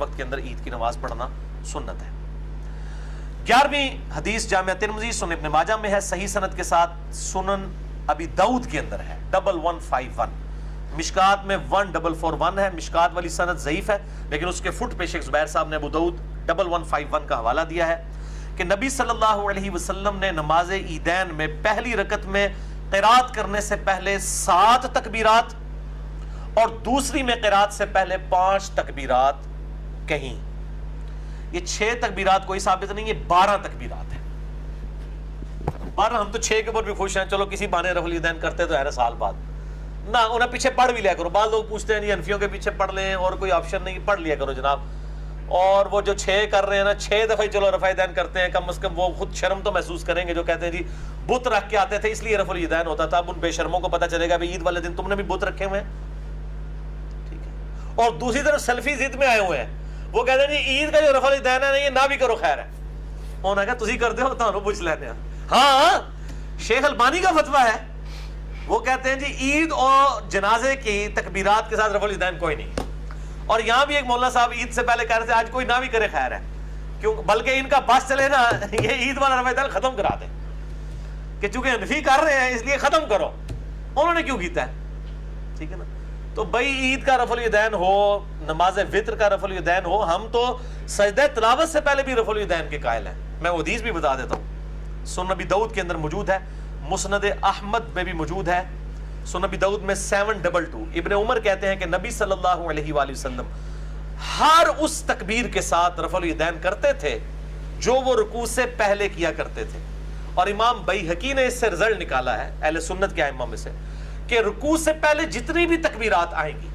وقت کے اندر عید کی نماز پڑھنا سنت ہے۔ 11ویں حدیث جامع ترمذی سنن ابن ماجہ میں ہے، صحیح سند کے ساتھ سنن ابی داؤد کے اندر ہے 1151، مشکات میں 1441 ہے، مشکات والی سند ضعیف ہے لیکن اس کے فٹ پہ شیخ زبیر صاحب نے ابو داؤد 1151 کا حوالہ دیا ہے کہ نبی صلی اللہ علیہ وسلم نے نماز عیدین میں پہلی رکعت میں قرات کرنے سے پہلے 7 تکبیرات اور دوسری میں قرات سے پہلے 5 تکبیرات کہیں۔ یہ 6 تکبیرات کوئی ثابت نہیں، یہ 12 تکبیرات ہیں۔ 12 ہم تو 6 کے اوپر بھی خوش ہیں، چلو کسی بہانے رفع الیدین کرتے تو ہے سال بعد نہ، انہیں پیچھے پڑھ بھی لیا کرو۔ بعض لوگ پوچھتے ہیں جی حنفیوں کے پیچھے پڑھ لیں اور کوئی آپشن نہیں، پڑھ لیا کرو جناب۔ اور وہ جو 6 کر رہے ہیں نا، 6 دفعہ چلو رفع الیدین کرتے ہیں، کم از کم وہ خود شرم تو محسوس کریں گے۔ جو کہتے ہیں جی بت رکھ کے آتے تھے اس لیے رفع الیدین ہوتا تھا، اب ان بے شرموں کو پتہ چلے گا بھی عید والے دن تم نے بھی بت رکھے ہوئے ہیں، ٹھیک ہے۔ اور دوسری طرف سلفی ضد میں آئے ہوئے ہیں، وہ کہتے ہیں جی عید کا جو رفع الیدین ہے نا یہ نہ بھی کرو خیر ہے۔ انہوں نے کہا تسی کرتے ہو تو پوچھ لینے ہیں۔ ہاں شیخ البانی کا فتویٰ ہے، وہ کہتے ہیں جی عید اور جنازے کی تکبیرات کے ساتھ رفع الیدین کوئی نہیں۔ اور یہاں بھی ایک مولانا صاحب عید سے پہلے کہہ رہے تھے آج کوئی نہ بھی کرے خیر ہے، کیوں بلکہ ان کا بس چلے نا یہ عید والا رفع الیدین ختم کرا دیں کہ چونکہ حنفی کر رہے ہیں اس لیے ختم کرو۔ انہوں نے کیوں کیتا ہے، ٹھیک ہے نا۔ تو بھائی عید کا رفع الیدین ہو، نماز وطر کا رفع الیدین ہو، ہم تو سجدہ تلاوت سے پہلے بھی رفع الیدین کے قائل ہیں۔ میں وہ حدیث بھی بتا دیتا ہوں، سنن ابی داؤد کے اندر موجود ہے، مسند احمد میں بھی موجود ہے، سنن ابی داؤد میں 722۔ ابن عمر کہتے ہیں کہ نبی صلی اللہ علیہ وآلہ وسلم ہر اس تکبیر کے ساتھ رفع الیدین کرتے تھے جو وہ رکوع سے پہلے کیا کرتے تھے۔ اور امام بیہقی نے اس سے رزلٹ نکالا ہے اہل سنت کے ائمہ میں سے کہ رکوع سے پہلے جتنی بھی تکبیرات آئیں گی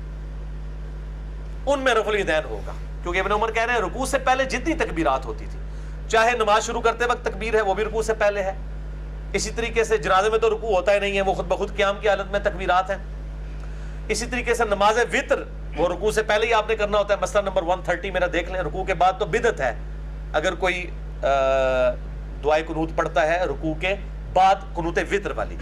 ان میں رفع الیدین ہوگا، کیونکہ ابن عمر کہہ رہے ہیں رکوع سے پہلے جتنی تکبیرات ہوتی تھی، چاہے نماز شروع کرتے وقت تکبیر ہے وہ بھی رکوع سے پہلے ہے، اسی طریقے سے جنازے میں تو رکوع ہوتا ہی نہیں ہے، وہ خود بخود قیام کی حالت میں تکبیرات ہیں۔ اسی طریقے سے نماز وطر وہ رکوع سے پہلے ہی آپ نے کرنا ہوتا ہے، مسئلہ نمبر 130 میرا دیکھ لیں۔ رکوع کے بعد تو بدعت ہے اگر کوئی دعائے قنوت پڑھتا ہے رکوع کے بعد، قنوت وطر والی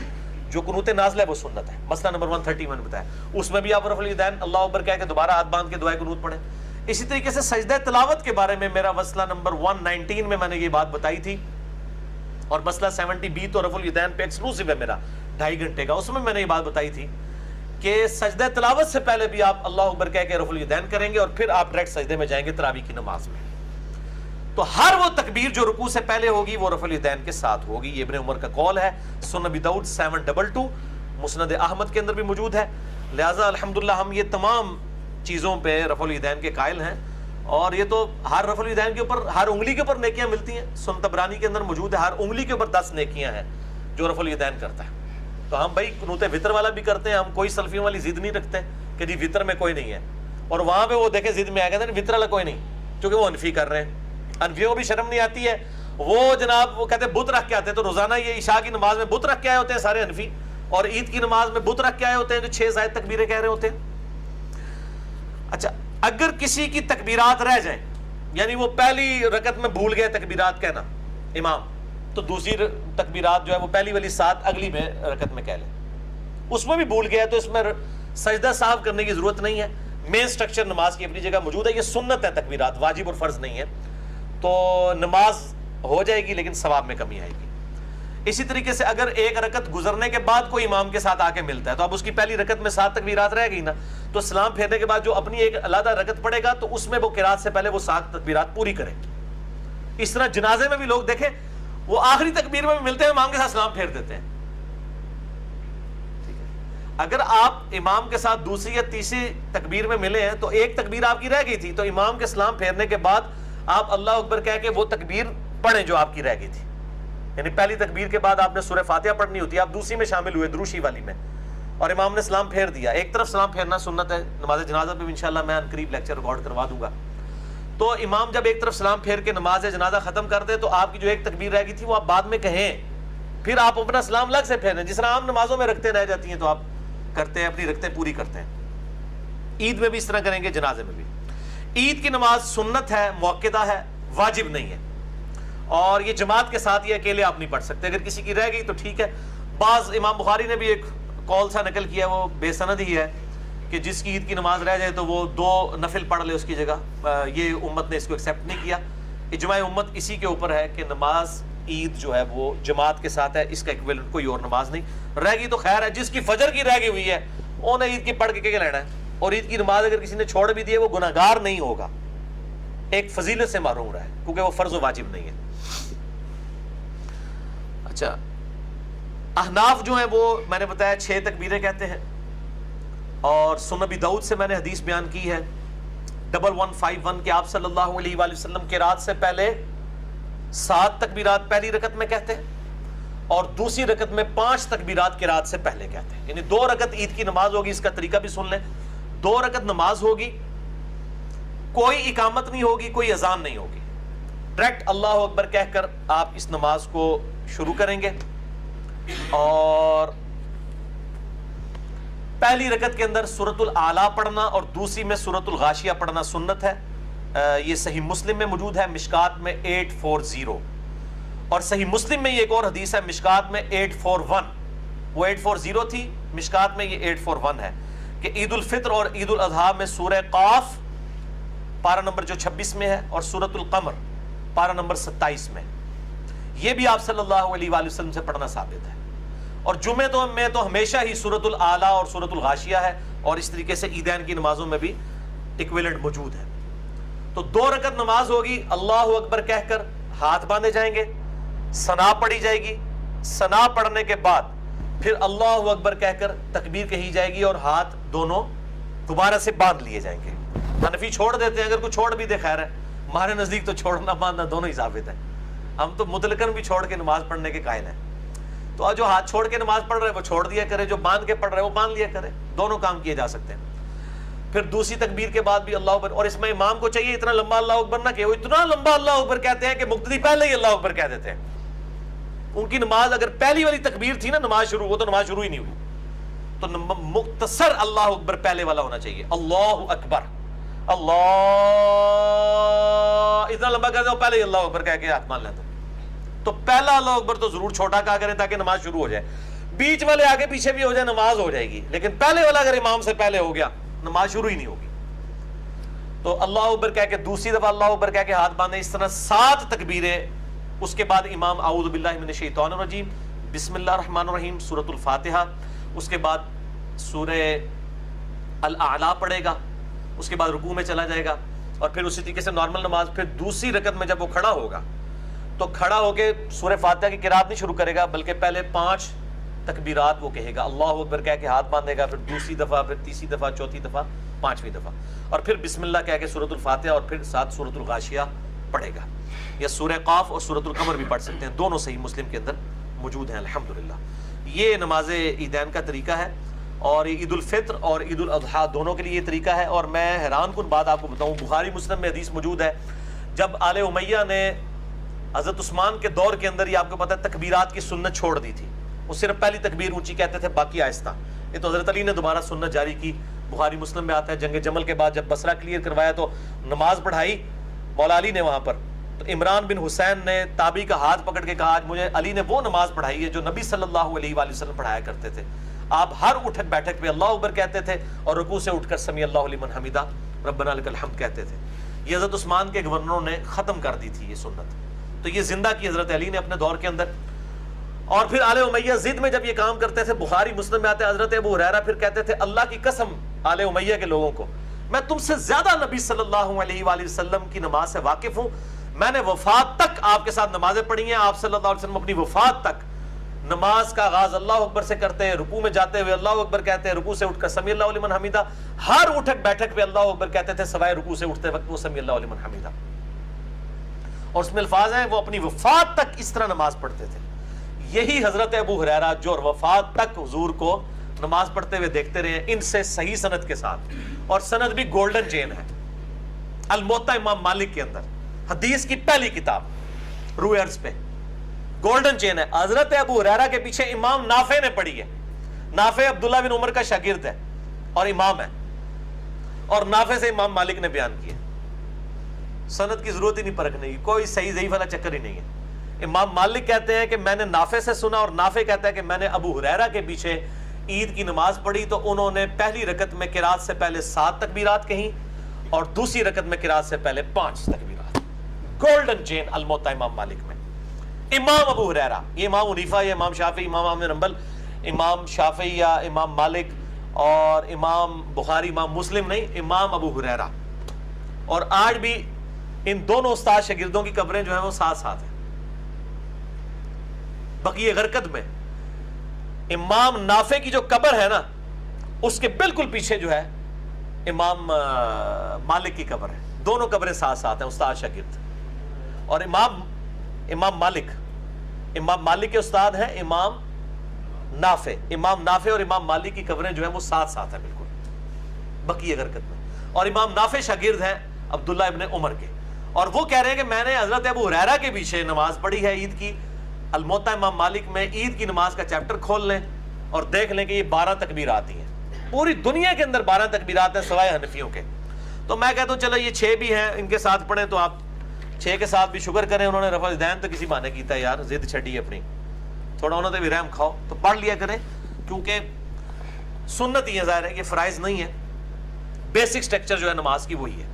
جو قنوت نازلہ ہے وہ سنت ہے، مسئلہ نمبر 130 میں نے بتایا، اس میں بھی آپ رفع الیدین اللہ اکبر کہہ کے دوبارہ ہاتھ باندھ کے دعائے قنوت پڑھیں۔ اسی طریقے سے سجدہ تلاوت کے بارے میں میرا مسئلہ نمبر 119 میں نے یہ بات بتائی تھی، اور مسئلہ 70B تو رفع الیدین پہ ایکسکلوسیو ہے میرا 2.5 گھنٹے کا، اس میں نے یہ بات بتائی تھی کہ سجدہ تلاوت سے پہلے بھی آپ اللہ اکبر کہہ کے رفع الیدین کریں گے اور پھر آپ ڈائریکٹ سجدے میں جائیں گے تراویح کی نماز میں۔ تو ہر وہ تکبیر جو رکوع سے پہلے ہوگی وہ رفع الیدین کے ساتھ ہوگی، یہ ابن عمر کا قول ہے، سنن ابی داؤد 722، مسند احمد کے اندر بھی موجود ہے۔ لہٰذا الحمدللہ ہم یہ تمام چیزوں پہ رفع الیدین کے قائل ہیں، اور یہ تو ہر رفع الیدین کے اوپر ہر انگلی کے اوپر نیکیاں ملتی ہیں، سنن طبرانی کے اندر موجود ہے، ہر انگلی کے اوپر 10 نیکیاں ہیں جو رفع الیدین کرتا ہے۔ تو ہم بھائی قنوت وطر والا بھی کرتے ہیں، ہم کوئی سلفیوں والی ضد نہیں رکھتے کہ جی وطر میں کوئی نہیں ہے، اور وہاں پہ وہ دیکھیں ضد میں آ گئے وطر والا کوئی نہیں، کیونکہ وہ حنفی کر رہے ہیں، حنفیوں کو بھی شرم نہیں آتی ہے، وہ جناب وہ کہتے ہیں بت رکھ کے آتے ہیں، تو روزانہ یہ عشاء کی نماز میں بت رکھ کے آئے ہوتے ہیں سارے حنفی، اور عید کی نماز میں بت رکھ کے آئے ہوتے ہیں جو 6 زائد تکبیریں کہہ رہے ہوتے ہیں۔ اچھا اگر کسی کی تکبیرات رہ جائیں، یعنی وہ پہلی رکعت میں بھول گئے تکبیرات کہنا امام، تو دوسری تکبیرات جو ہے وہ پہلی والی 7 اگلی میں رکعت میں کہہ لیں، اس میں بھی بھول گیا تو اس میں سجدہ صاحب کرنے کی ضرورت نہیں ہے، مین سٹرکچر نماز کی اپنی جگہ موجود ہے، یہ سنت ہے تکبیرات، واجب اور فرض نہیں ہے، تو نماز ہو جائے گی لیکن ثواب میں کمی آئے گی۔ اسی طریقے سے اگر ایک رکعت گزرنے کے بعد کوئی امام کے ساتھ آ کے ملتا ہے تو اب اس کی پہلی رکعت میں 7 تکبیرات رہ گئی نا، تو سلام پھیرنے کے بعد جو اپنی ایک علیحدہ رکعت پڑے گا تو اس میں وہ قرات سے پہلے وہ 7 تکبیرات پوری کرے۔ اس طرح جنازے میں بھی لوگ دیکھیں وہ آخری تکبیر میں بھی ملتے ہیں، امام کے ساتھ سلام پھیر دیتے ہیں، ٹھیک ہے۔ اگر آپ امام کے ساتھ دوسری یا تیسری تکبیر میں ملے ہیں تو ایک تکبیر آپ کی رہ گئی تھی، تو امام کے سلام پھیرنے کے بعد آپ اللہ اکبر کہہ کے وہ تکبیر پڑھیں جو آپ کی رہ گئی تھی، یعنی پہلی تکبیر کے بعد آپ نے سورہ فاتحہ پڑھنی ہوتی ہے، آپ دوسری میں شامل ہوئے دروشی والی میں، اور امام نے سلام پھیر دیا، ایک طرف سلام پھیرنا سنت ہے، نماز جنازہ پہ بھی انشاءاللہ میں ان قریب لیکچر ریکارڈ کروا دوں گا۔ تو امام جب ایک طرف سلام پھیر کے نماز جنازہ ختم کر دے تو آپ کی جو ایک تکبیر رہ گئی تھی وہ آپ بعد میں کہیں، پھر آپ اپنا سلام الگ سے پھیریں، جس طرح عام نمازوں میں رکھتے رہ جاتی ہیں تو آپ کرتے ہیں، اپنی رکھتے پوری کرتے ہیں۔ عید میں بھی اس طرح کریں گے، جنازے میں بھی۔ عید کی نماز سنت ہے، مؤکدہ ہے، واجب نہیں ہے، اور یہ جماعت کے ساتھ یہ اکیلے آپ نہیں پڑھ سکتے، اگر کسی کی رہ گئی تو ٹھیک ہے۔ بعض امام بخاری نے بھی ایک قول سا نقل کیا، وہ بے سند ہی ہے، کہ جس کی عید کی نماز رہ جائے تو وہ 2 نفل پڑھ لے اس کی جگہ، یہ امت نے اس کو ایکسیپٹ نہیں کیا۔ اجماع امت اسی کے اوپر ہے کہ نماز عید جو ہے وہ جماعت کے ساتھ ہے، اس کا ایکویلنٹ کوئی اور نماز نہیں۔ رہ گئی تو خیر ہے، جس کی فجر کی رہ گئی ہوئی ہے انہیں عید کی پڑھ کے کیا لینا ہے، اور عید کی نماز اگر کسی نے چھوڑ بھی دی ہے وہ گناہگار نہیں ہوگا، ایک فضیلت سے محروم رہا ہے کیونکہ وہ فرض و واجب نہیں ہے۔ اچھا، احناف جو ہیں وہ میں نے بتایا 6 تکبیریں کہتے ہیں، اور سنن ابی داؤد سے میں نے حدیث بیان کی ہے 1151 کہ آپ صلی اللہ علیہ وآلہ وسلم کے رات سے پہلے 7 تکبیرات پہلی رکعت میں کہتے ہیں، اور دوسری رکعت میں 5 تکبیرات کے رات سے پہلے کہتے ہیں، یعنی 2 رکعت عید کی نماز ہوگی۔ اس کا طریقہ بھی سن لیں، 2 رکعت نماز ہوگی، کوئی اقامت نہیں ہوگی، کوئی اذان نہیں ہوگی، ڈائریکٹ اللہ اکبر کہہ کر آپ اس نماز کو شروع کریں گے، اور پہلی رکعت کے اندر سورۃ الاعلیٰ پڑھنا اور دوسری میں سورۃ الغاشیہ پڑھنا سنت ہے۔ یہ صحیح مسلم میں موجود ہے، مشکات میں 840، اور صحیح مسلم میں یہ ایک اور حدیث ہے مشکات میں 841، وہ 840 تھی، مشکات میں یہ 841 ہے کہ عید الفطر اور عید الاضحیٰ میں سورہ قاف پارہ نمبر جو 26 میں ہے، اور سورۃ القمر پارہ نمبر 27 میں، یہ بھی آپ صلی اللہ علیہ وآلہ وسلم سے پڑھنا ثابت ہے۔ اور جمعے تو میں تو ہمیشہ ہی سورۃ الاعلیٰ اور سورۃ الغاشیہ ہے، اور اس طریقے سے عیدین کی نمازوں میں بھی ایکویلنٹ موجود ہے۔ تو 2 رکعت نماز ہوگی، اللہ اکبر کہہ کر ہاتھ باندھے جائیں گے، ثنا پڑھی جائے گی، ثنا پڑھنے کے بعد پھر اللہ اکبر کہہ کر تکبیر کہی جائے گی، اور ہاتھ دونوں دوبارہ سے باندھ لیے جائیں گے۔ حنفی چھوڑ دیتے ہیں، اگر کوئی چھوڑ بھی دے خیر ہے، ہمارے نزدیک تو چھوڑنا باندھنا دونوں ہی ثابت ہے، ہم تو مطلقاً بھی چھوڑ کے نماز پڑھنے کے قائل ہیں۔ تو جو ہاتھ چھوڑ کے نماز پڑھ رہے وہ چھوڑ دیا کرے، جو باندھ کے پڑھ رہے وہ باندھ لیا کرے، دونوں کام کیے جا سکتے ہیں۔ پھر دوسری تکبیر کے بعد بھی اللہ اکبر، اور اس میں امام کو چاہیے اتنا لمبا اللہ اکبر نہ کہ وہ اتنا لمبا اللہ اکبر کہتے ہیں کہ مقتدی پہلے ہی اللہ اکبر کہہ دیتے ہیں۔ ان کی نماز اگر پہلی والی تکبیر تھی نا نماز شروع، وہ تو نماز شروع ہی نہیں ہوئی، تو مختصر اللہ اکبر پہلے والا ہونا چاہیے، اللہ اکبر، اللہ اتنا لمبا کہتے ہو پہلے ہی اللہ اکبر کہہ کے ہاتھ مان لیتے، تو پہلا اللہ اکبر تو ضرور چھوٹا کہا کریں تاکہ نماز شروع ہو جائے، بیچ والے آگے پیچھے بھی ہو جائے نماز ہو جائے گی، لیکن پہلے والا اگر امام سے پہلے ہو گیا نماز شروع ہی نہیں ہوگی۔ تو اللہ اکبر کہہ کے دوسری دفعہ اللہ اکبر کہہ کے ہاتھ باندھے، اس طرح 7 تکبیریں، اس کے بعد امام اعوذ باللہ من الشیطان الرجیم، بسم اللہ الرحمن الرحیم، سورۃ الفاتحہ، اس کے بعد سورہ الاعلیٰ پڑھے گا، اس کے بعد رکوع میں چلا جائے گا، اور پھر اسی طریقے سے نارمل نماز۔ پھر دوسری رکعت میں جب وہ کھڑا ہوگا تو کھڑا ہو کے سورہ فاتحہ کی قرات نہیں شروع کرے گا، بلکہ پہلے 5 تکبیرات وہ کہے گا، اللہ اکبر کہہ کے ہاتھ باندھے گا، پھر دوسری دفعہ، پھر تیسری دفعہ، چوتھی دفعہ، 5ویں دفعہ، اور پھر بسم اللہ کہہ کے سورۃ الفاتحہ، اور پھر ساتھ سورۃ الغاشیہ پڑھے گا، یا سورہ قاف اور سورۃ القمر بھی پڑھ سکتے ہیں، دونوں صحیح مسلم کے اندر موجود ہیں الحمدللہ۔ یہ نماز عیدین کا طریقہ ہے، اور عید الفطر اور عید الاضحیٰ دونوں کے لیے یہ طریقہ ہے۔ اور میں حیران کن بات آپ کو بتاؤں، بخاری مسلم میں حدیث موجود ہے، جب آل امیہ نے حضرت عثمان کے دور کے اندر، یہ آپ کو پتہ ہے تکبیرات کی سنت چھوڑ دی تھی، وہ صرف پہلی تکبیر اونچی کہتے تھے، باقی آہستہ، یہ تو حضرت علی نے دوبارہ سنت جاری کی، بخاری مسلم میں آتا ہے جنگ جمل کے بعد جب بصرہ کلیئر کروایا تو نماز پڑھائی مولا علی نے وہاں پر، تو عمران بن حسین نے تابعی کا ہاتھ پکڑ کے کہا آج مجھے علی نے وہ نماز پڑھائی ہے جو نبی صلی اللہ علیہ وآلہ وسلم پڑھایا کرتے تھے، آپ ہر اٹھک بیٹھک پہ اللہ اکبر کہتے تھے، اور رکوع سے اٹھ کر سمی اللہ لمن حمیدہ ربنا لک الحمد کہتے تھے۔ یہ حضرت عثمان کے گورنروں نے ختم کر دی تھی یہ سنت، تو یہ زندہ کی حضرت علی نے اپنے دور کے اندر۔ اور پھر آل امیہ ضد میں جب یہ کام کرتے تھے، بخاری مسلم میں آتے ہیں حضرت ابو ہریرہ پھر کہتے تھے اللہ کی قسم آل امیہ کے لوگوں کو، میں تم سے زیادہ نبی صلی اللہ علیہ وآلہ وسلم کی نماز سے واقف ہوں، میں نے وفات تک آپ کے ساتھ نمازیں پڑھی ہیں، آپ صلی اللہ علیہ وسلم اپنی وفات تک نماز کا آغاز اللہ اکبر سے کرتے ہیں، رکوع میں جاتے ہوئے اللہ اکبر کہتے ہیں، رکوع سے اٹھ کر سمی اللہ لمن حمیدہ، ہر اٹھک بیٹھک پہ اللہ اکبر کہتے تھے سوائے رکوع سے اٹھتے وقت وہ سمی اللہ لمن حمیدہ، اور اس میں الفاظ ہیں وہ اپنی وفات تک اس طرح نماز پڑھتے تھے۔ یہی حضرت ابو ہریرہ جو وفات تک حضور کو نماز پڑھتے ہوئے دیکھتے رہے ہیں، ان سے صحیح سند کے ساتھ، اور سند بھی گولڈن چین ہے، الموطا امام مالک کے اندر حدیث کی پہلی کتاب روئرز پہ گولڈن چین ہے، حضرت ابو ہریرہ کے پیچھے امام نافع نے پڑھی ہے، نافع عبداللہ بن عمر کا شاگرد ہے اور امام ہے، اور نافع سے امام مالک نے بیان کیا، سند کی ضرورت ہی نہیں پرکھنے کی، کوئی صحیح ضعیف والا چکر ہی نہیں ہے۔ امام مالک کہتے ہیں کہ میں نے نافع سے سنا، اور نافع کہتا ہے کہ میں نے ابو ہریرہ کے پیچھے عید کی نماز پڑھی تو انہوں نے پہلی رکعت میں قرات سے پہلے 7 تکبیرات کہیں اور دوسری رکعت میں قرات سے پہلے 5 تکبیرات. گولڈن چین الموطا امام مالک میں. امام ابو ہریرہ، یہ امام حنیفہ یا امام شافعی، امام احمد بن حنبل، امام شافعی یا امام مالک اور امام بخاری امام مسلم نہیں، امام ابو ہریرہ. اور آج بھی ان دونوں استاد شاگردوں کی قبریں جو ہیں وہ ساتھ ساتھ ہیں. بقیہ غرقد میں امام نافع کی جو قبر ہے نا اس کے بالکل پیچھے جو ہے امام مالک کی قبر ہے. دونوں قبریں ساتھ ساتھ ہیں، استاد شاگرد. اور امام مالک کے استاد ہیں امام نافع اور امام مالک کی قبریں جو ہیں وہ ساتھ ساتھ ہیں بالکل بقیہ غرقد میں. اور امام نافع شاگرد ہیں عبداللہ ابن عمر کے. اور وہ کہہ رہے ہیں کہ میں نے حضرت ابو ہریرہ کے پیچھے نماز پڑھی ہے عید کی. الموطا امام مالک میں عید کی نماز کا چیپٹر کھول لیں اور دیکھ لیں کہ یہ 12 تکبیرات ہی ہیں. پوری دنیا کے اندر 12 تکبیرات ہیں سوائے حنفیوں کے. تو میں کہتا ہوں چلو یہ 6 بھی ہیں، ان کے ساتھ پڑھیں تو آپ 6 کے ساتھ بھی شکر کریں. انہوں نے رفع الیدین تو کسی بہانے کیتا ہے یار، ضد چھڑی اپنی، تھوڑا انہوں نے بھی رحم کھاؤ تو پڑھ لیا کریں، کیونکہ سنت ہی ہے، ظاہر ہے کہ فرائض نہیں ہے. بیسک سٹرکچر جو ہے نماز کی وہی ہے.